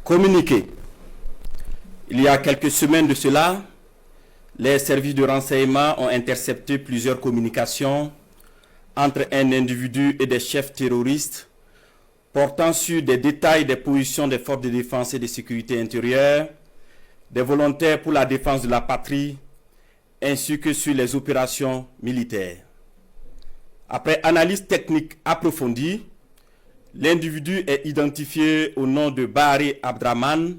Communiqué. Il y a quelques semaines de cela, les services de renseignement ont intercepté plusieurs communications entre un individu et des chefs terroristes portant sur des détails des positions des forces de défense et de sécurité intérieure, des volontaires pour la défense de la patrie, ainsi que sur les opérations militaires. Après analyse technique approfondie, l'individu est identifié au nom de Bahari Abdraman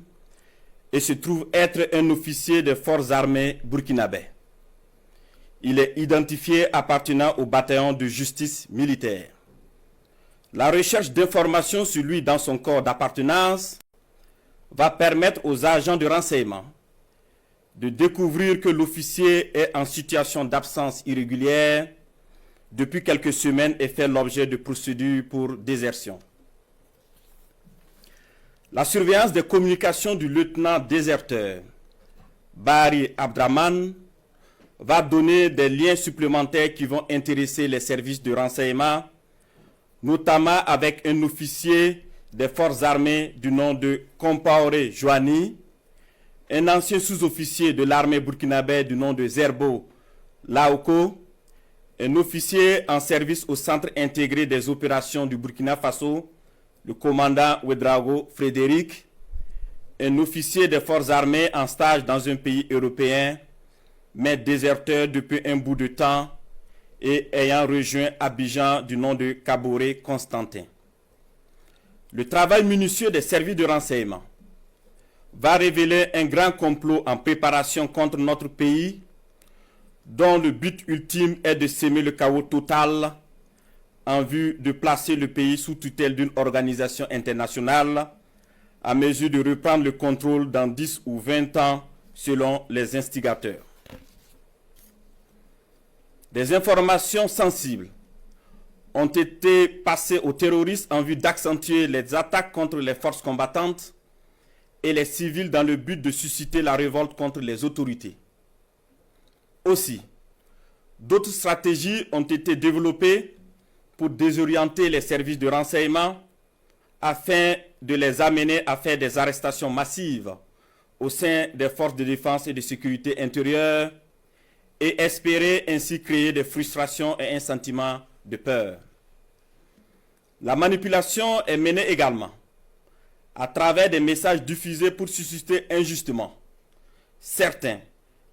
et se trouve être un officier des forces armées burkinabè. Il est identifié appartenant au bataillon de justice militaire. La recherche d'informations sur lui dans son corps d'appartenance va permettre aux agents de renseignement de découvrir que l'officier est en situation d'absence irrégulière depuis quelques semaines et fait l'objet de procédures pour désertion. La surveillance des communications du lieutenant déserteur Bahari Abdraman va donner des liens supplémentaires qui vont intéresser les services de renseignement, notamment avec un officier des forces armées du nom de Compaoré Joani, un ancien sous-officier de l'armée burkinabè du nom de Zerbo Laoko, un officier en service au Centre intégré des opérations du Burkina Faso, le commandant Ouedraogo Frédéric, un officier des forces armées en stage dans un pays européen, mais déserteur depuis un bout de temps et ayant rejoint Abidjan du nom de Kaboré Constantin. Le travail minutieux des services de renseignement va révéler un grand complot en préparation contre notre pays, dont le but ultime est de semer le chaos total en vue de placer le pays sous tutelle d'une organisation internationale à mesure de reprendre le contrôle dans 10 ou 20 ans selon les instigateurs. Des informations sensibles ont été passées aux terroristes en vue d'accentuer les attaques contre les forces combattantes et les civils dans le but de susciter la révolte contre les autorités. Aussi, d'autres stratégies ont été développées pour désorienter les services de renseignement afin de les amener à faire des arrestations massives au sein des forces de défense et de sécurité intérieure et espérer ainsi créer des frustrations et un sentiment de peur. La manipulation est menée également à travers des messages diffusés pour susciter injustement certains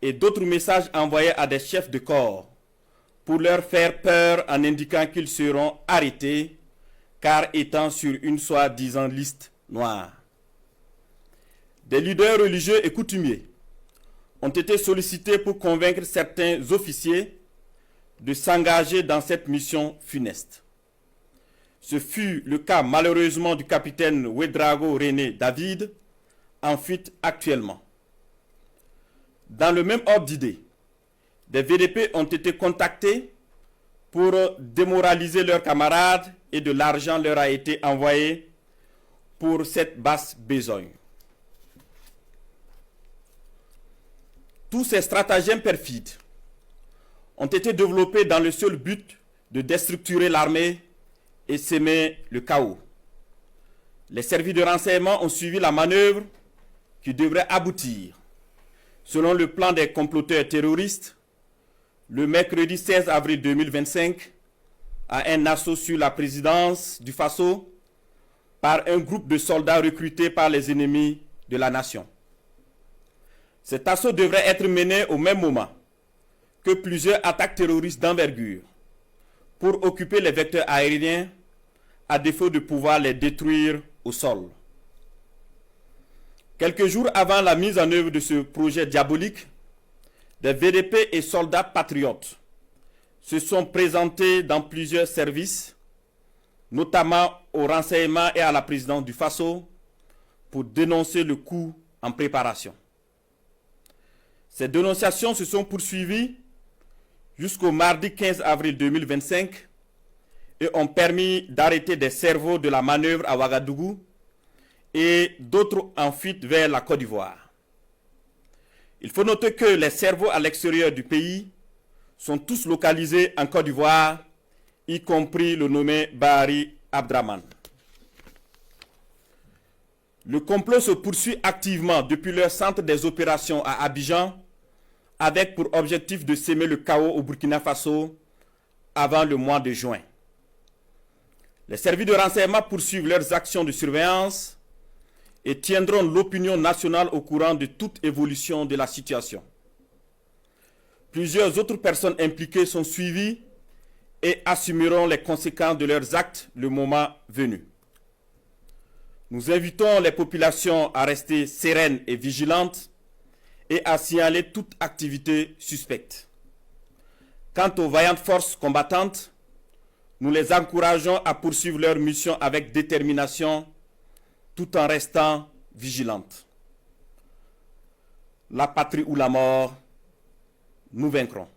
et d'autres messages envoyés à des chefs de corps pour leur faire peur en indiquant qu'ils seront arrêtés car étant sur une soi-disant liste noire. Des leaders religieux et coutumiers ont été sollicités pour convaincre certains officiers de s'engager dans cette mission funeste. Ce fut le cas malheureusement du capitaine Ouedraogo René David, en fuite actuellement. Dans le même ordre d'idée, des VDP ont été contactés pour démoraliser leurs camarades et de l'argent leur a été envoyé pour cette basse besogne. Tous ces stratagèmes perfides ont été développés dans le seul but de déstructurer l'armée et semer le chaos. Les services de renseignement ont suivi la manœuvre qui devrait aboutir, selon le plan des comploteurs terroristes, le mercredi 16 avril 2025, à un assaut sur la présidence du Faso par un groupe de soldats recrutés par les ennemis de la nation. Cet assaut devrait être mené au même moment que plusieurs attaques terroristes d'envergure pour occuper les vecteurs aériens à défaut de pouvoir les détruire au sol. Quelques jours avant la mise en œuvre de ce projet diabolique, des VDP et soldats patriotes se sont présentés dans plusieurs services, notamment au renseignement et à la présidence du Faso, pour dénoncer le coup en préparation. Ces dénonciations se sont poursuivies jusqu'au mardi 15 avril 2025 et ont permis d'arrêter des cerveaux de la manœuvre à Ouagadougou et d'autres en fuite vers la Côte d'Ivoire. Il faut noter que les cerveaux à l'extérieur du pays sont tous localisés en Côte d'Ivoire, y compris le nommé Bahari Abdraman. Le complot se poursuit activement depuis leur centre des opérations à Abidjan, avec pour objectif de semer le chaos au Burkina Faso avant le mois de juin. Les services de renseignement poursuivent leurs actions de surveillance et tiendront l'opinion nationale au courant de toute évolution de la situation. Plusieurs autres personnes impliquées sont suivies et assumeront les conséquences de leurs actes le moment venu. Nous invitons les populations à rester sereines et vigilantes et à signaler toute activité suspecte. Quant aux vaillantes forces combattantes, nous les encourageons à poursuivre leur mission avec détermination tout en restant vigilantes. La patrie ou la mort, nous vaincrons.